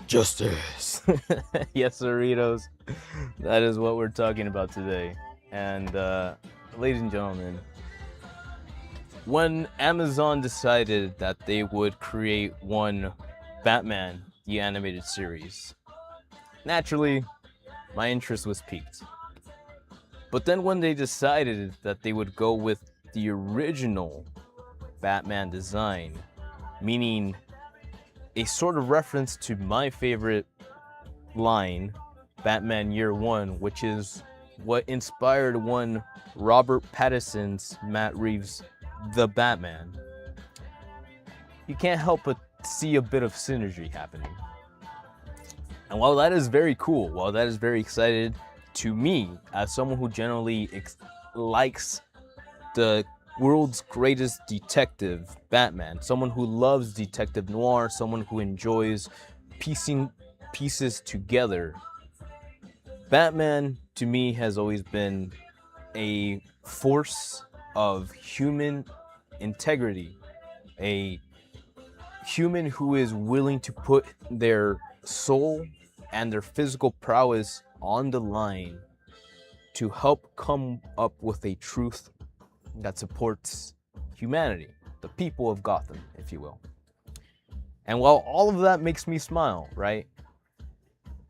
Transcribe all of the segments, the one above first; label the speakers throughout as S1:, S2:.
S1: Justice. Yes, Doritos. That is what we're talking about today. And, ladies and gentlemen, when Amazon decided that they would create one Batman, the animated series, naturally, my interest was piqued. But then when they decided that they would go with the original Batman design, meaning a sort of reference to my favorite line, Batman Year One, which is what inspired one Robert Pattinson's Matt Reeves' The Batman, you can't help but see a bit of synergy happening. And while that is very cool, while that is very excited to me, as someone who generally likes the world's greatest detective, Batman, someone who loves detective noir, someone who enjoys piecing pieces together, Batman to me has always been a force of human integrity, a human who is willing to put their soul and their physical prowess on the line to help come up with a truth that supports humanity, the people of Gotham, if you will. And while all of that makes me smile, right,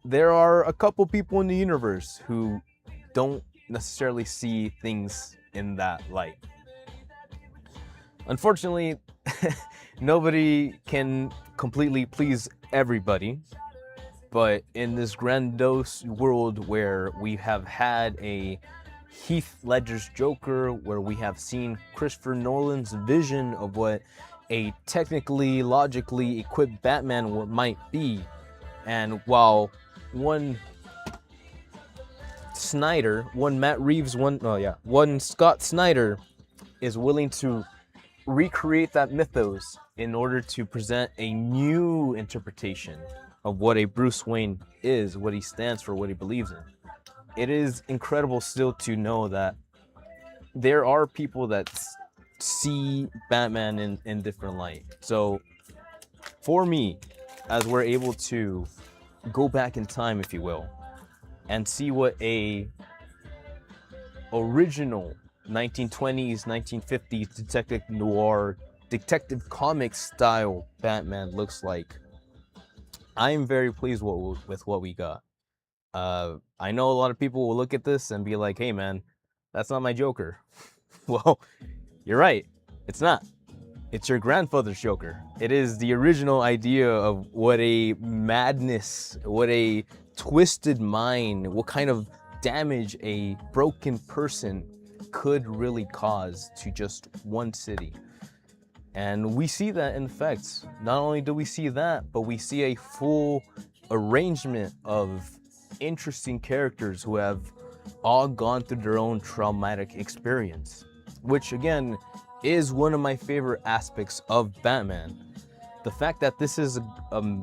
S1: there are a couple people in the universe who don't necessarily see things in that light. Unfortunately, nobody can completely please everybody, but in this grandiose world where we have had a Heath Ledger's Joker, where we have seen Christopher Nolan's vision of what a technically, logically equipped Batman might be, and while one one Scott Snyder is willing to recreate that mythos in order to present a new interpretation of what a Bruce Wayne is, what he stands for, what he believes in. It is incredible still to know that there are people that see Batman in different light. So for me, as we're able to go back in time, if you will, and see what a original 1920s, 1950s detective noir, detective comic style Batman looks like, I am very pleased with what we got. I know a lot of people will look at this and be like, hey man, that's not my Joker. Well, you're right, it's not. It's your grandfather's Joker. It is the original idea of what a madness, what a twisted mind, what kind of damage a broken person could really cause to just one city. And we see that in effects. Not only do we see that, but we see a full arrangement of interesting characters who have all gone through their own traumatic experience, which again is one of my favorite aspects of Batman. The fact that this is a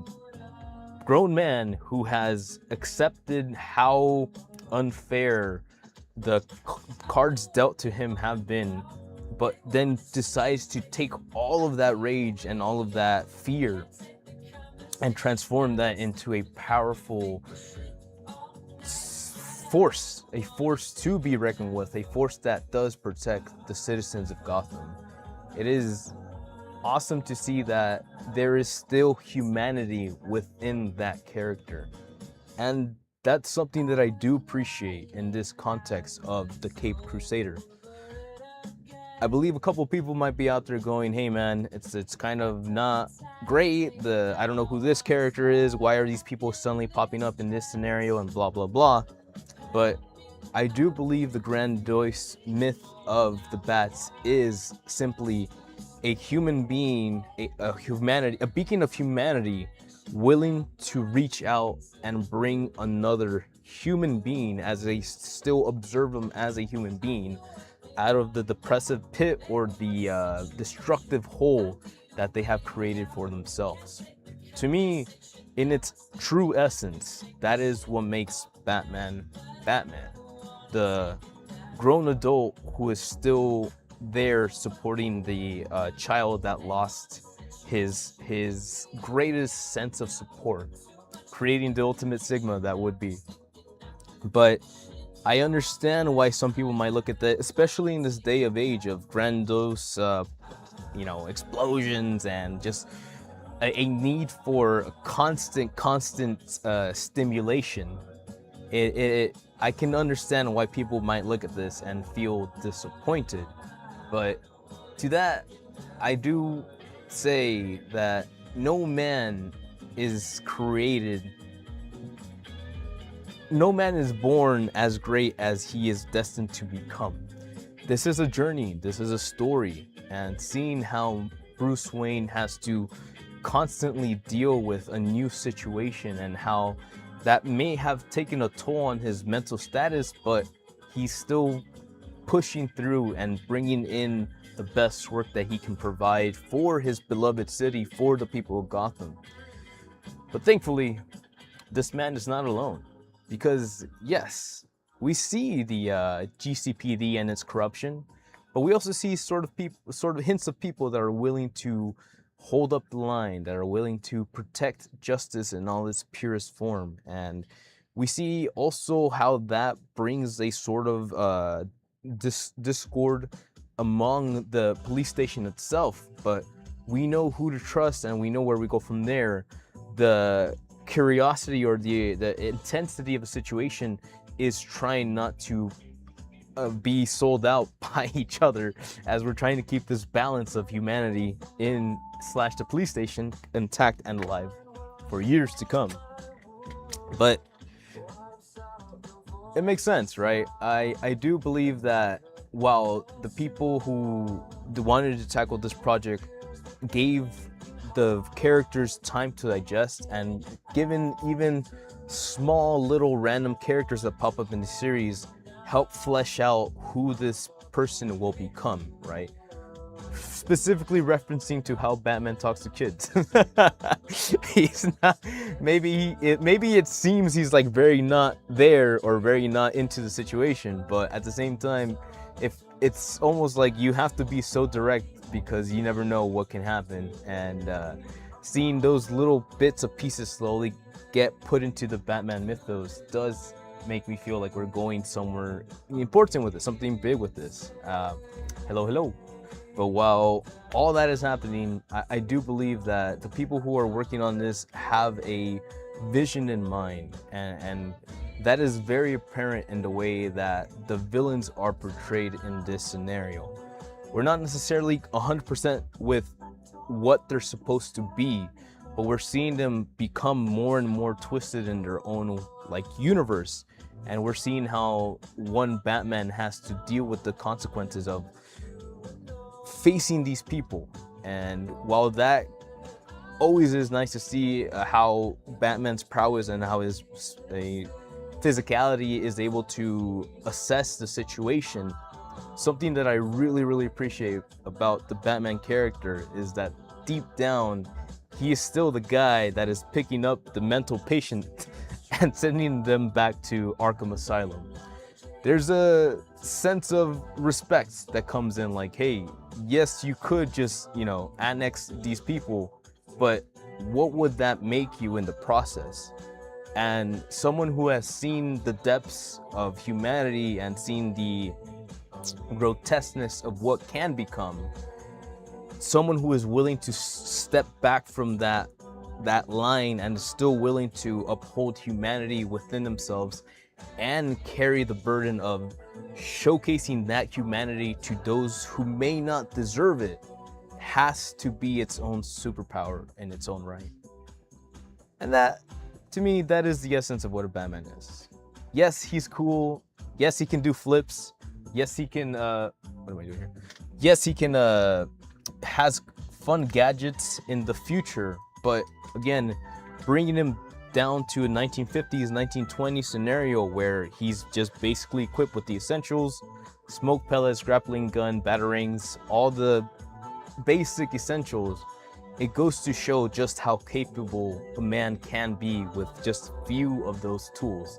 S1: grown man who has accepted how unfair the cards dealt to him have been, but then decides to take all of that rage and all of that fear and transform that into a powerful force, a force to be reckoned with, a force that does protect the citizens of Gotham. It is awesome to see that there is still humanity within that character. And that's something that I do appreciate in this context of the Caped Crusader. I believe a couple people might be out there going, hey man, it's kind of not great. I don't know who this character is. Why are these people suddenly popping up in this scenario and blah, blah, blah. But I do believe the grandiose myth of the Bats is simply a human being, a beacon of humanity willing to reach out and bring another human being, as they still observe them as a human being, out of the depressive pit or the destructive hole that they have created for themselves. To me, in its true essence, that is what makes Batman Batman. The grown adult who is still there supporting the child that lost his greatest sense of support. creating the ultimate Sigma that would be. But I understand why some people might look at that, especially in this day of age of grandiose, explosions and just a need for constant stimulation. I can understand why people might look at this and feel disappointed. But to that, I do say that no man is born as great as he is destined to become. This is a journey, this is a story, and seeing how Bruce Wayne has to constantly deal with a new situation and how that may have taken a toll on his mental status, but he's still pushing through and bringing in the best work that he can provide for his beloved city, for the people of Gotham. But thankfully, this man is not alone, because yes, we see the GCPD and its corruption, but we also see sort of hints of people that are willing to hold up the line, that are willing to protect justice in all its purest form. And we see also how that brings a sort of discord among the police station itself, but we know who to trust and we know where we go from there. The curiosity or the intensity of a situation is trying not to be sold out by each other, as we're trying to keep this balance of humanity in / the police station intact and alive for years to come. But it makes sense, right? I do believe that while the people who wanted to tackle this project gave the characters time to digest, and given even small little random characters that pop up in the series help flesh out who this person will become, right? Specifically referencing to how Batman talks to kids. He's not, maybe it seems he's like very not there or very not into the situation, but at the same time, if it's almost like you have to be so direct because you never know what can happen. And seeing those little bits of pieces slowly get put into the Batman mythos does make me feel like we're going somewhere important with it, something big with this. Hello. But while all that is happening, I do believe that the people who are working on this have a vision in mind, and that is very apparent in the way that the villains are portrayed in this scenario. We're not necessarily 100% with what they're supposed to be, but we're seeing them become more and more twisted in their own universe, and we're seeing how one Batman has to deal with the consequences of facing these people. And while that always is nice to see how Batman's prowess and how his physicality is able to assess the situation, something that I really appreciate about the Batman character is that deep down, he is still the guy that is picking up the mental patient and sending them back to Arkham Asylum. There's a sense of respect that comes in, like, hey, yes, you could just, annex these people, but what would that make you in the process? And someone who has seen the depths of humanity and seen the grotesqueness of what can become, someone who is willing to step back from that line and is still willing to uphold humanity within themselves and carry the burden of showcasing that humanity to those who may not deserve it, has to be its own superpower in its own right. And that, to me, that is the essence of what a Batman is. Yes, he's cool. Yes, he can do flips. Yes, he can, what am I doing here? Yes, he can, has fun gadgets in the future, but again, bringing him down to a 1950s, 1920s scenario where he's just basically equipped with the essentials: smoke pellets, grappling gun, batarangs, all the basic essentials. It goes to show just how capable a man can be with just a few of those tools.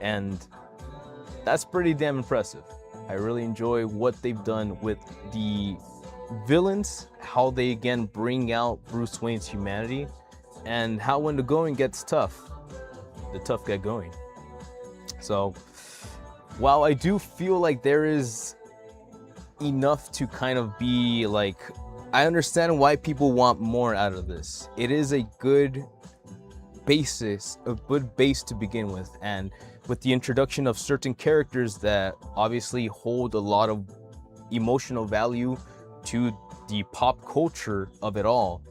S1: And that's pretty damn impressive. I really enjoy what they've done with the villains, how they again bring out Bruce Wayne's humanity, and how when the going gets tough, the tough get going. So while I do feel like there is enough to kind of be like, I understand why people want more out of this. It is a good basis, a good base to begin with, and with the introduction of certain characters that obviously hold a lot of emotional value to the pop culture of it all,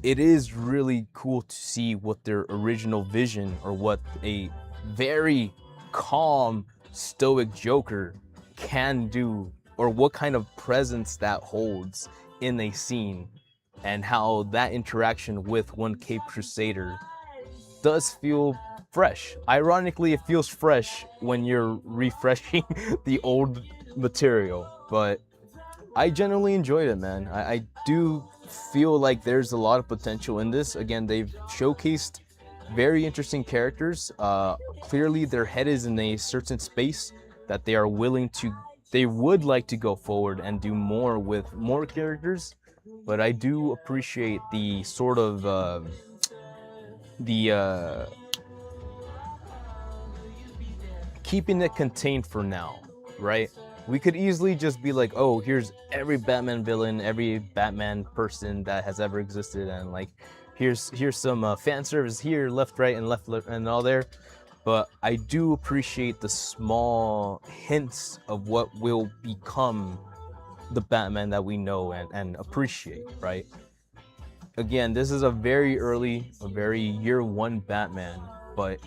S1: it is really cool to see what their original vision, or what a very calm, stoic Joker can do, or what kind of presence that holds in a scene, and how that interaction with one Cape Crusader does feel fresh. Ironically, it feels fresh when you're refreshing the old material, but I generally enjoyed it, man. I do feel like there's a lot of potential in this. Again, they've showcased very interesting characters. Clearly, their head is in a certain space that they are willing to, they would like to go forward and do more with more characters. But I do appreciate the sort of keeping it contained for now, right? We could easily just be like, oh, here's every Batman villain, every Batman person that has ever existed, and like, here's some fan service here, left, right, and left, and all there. But I do appreciate the small hints of what will become the Batman that we know and appreciate, right? Again, this is a very early, a very year one Batman, but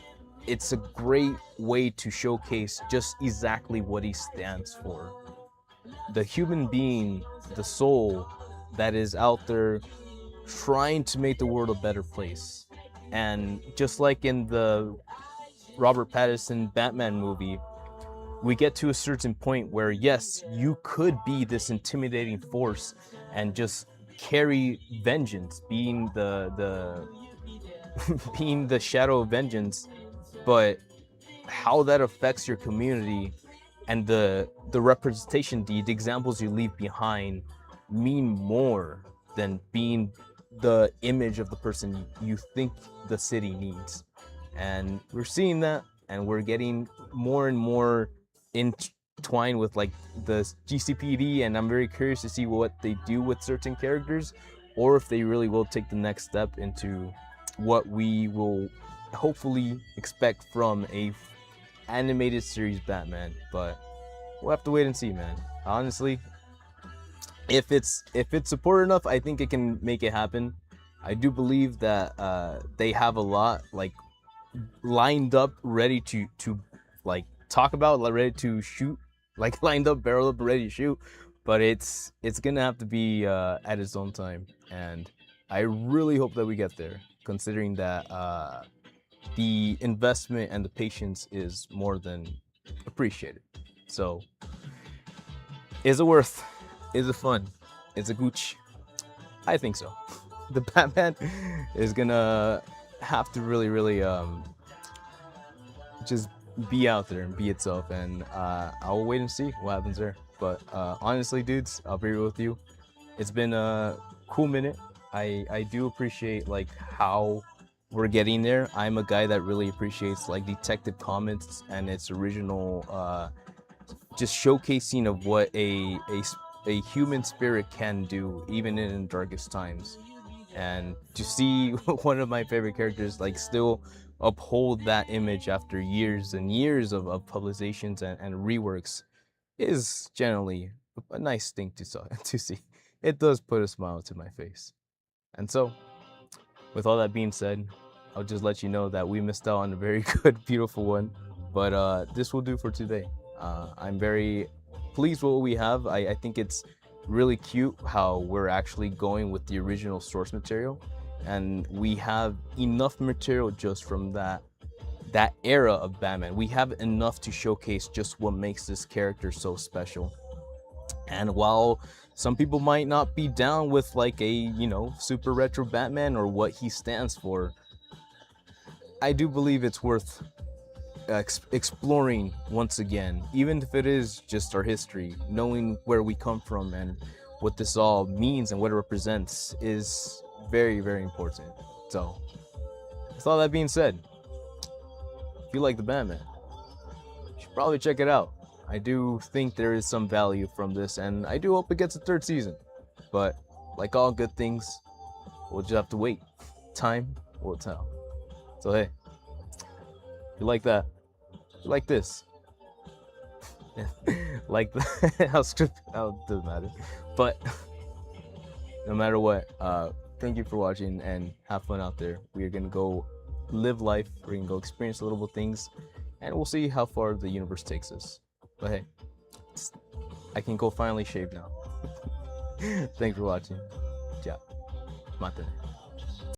S1: it's a great way to showcase just exactly what he stands for. The human being, the soul that is out there trying to make the world a better place. And just like in the Robert Pattinson Batman movie, we get to a certain point where, yes, you could be this intimidating force and just carry vengeance, being the being the shadow of vengeance, but how that affects your community and the representation, the examples you leave behind mean more than being the image of the person you think the city needs. And we're seeing that, and we're getting more and more entwined with like the GCPD, and I'm very curious to see what they do with certain characters, or if they really will take the next step into what we will hopefully expect from a animated series Batman. But we'll have to wait and see, man. Honestly, if it's supported enough, I think it can make it happen. I do believe that they have a lot like lined up, ready to like talk about, like ready to shoot, like lined up, barrel up, ready to shoot. But it's gonna have to be at its own time, and I really hope that we get there, considering that the investment and the patience is more than appreciated. So, is it worth? Is it fun? Is it gooch? I think so. The Batman is gonna have to really just be out there and be itself, and I'll wait and see what happens there. But honestly, dudes, I'll be real with you. It's been a cool minute. I do appreciate like how we're getting there. I'm a guy that really appreciates like Detective Comics and its original just showcasing of what a human spirit can do even in darkest times. And to see one of my favorite characters like still uphold that image after years and years of publications and reworks is generally a nice thing to see. It does put a smile to my face. And so, with all that being said, I'll just let you know that we missed out on a very good, beautiful one. But this will do for today. I'm very pleased with what we have. I think it's really cute how we're actually going with the original source material, and we have enough material just from that era of Batman. We have enough to showcase just what makes this character so special. And while some people might not be down with like a, super retro Batman or what he stands for, I do believe it's worth exploring once again, even if it is just our history. Knowing where we come from and what this all means and what it represents is very, very important. So, with all that being said, if you like the Batman, you should probably check it out. I do think there is some value from this, and I do hope it gets a third season. But, like all good things, we'll just have to wait. Time will tell. So hey, if you like that, if you like this, like that, how doesn't matter. But no matter what, thank you for watching and have fun out there. We are gonna go live life. We're gonna go experience little things, and we'll see how far the universe takes us. But hey, I can go finally shave now. Thanks for watching. Ciao. Mate.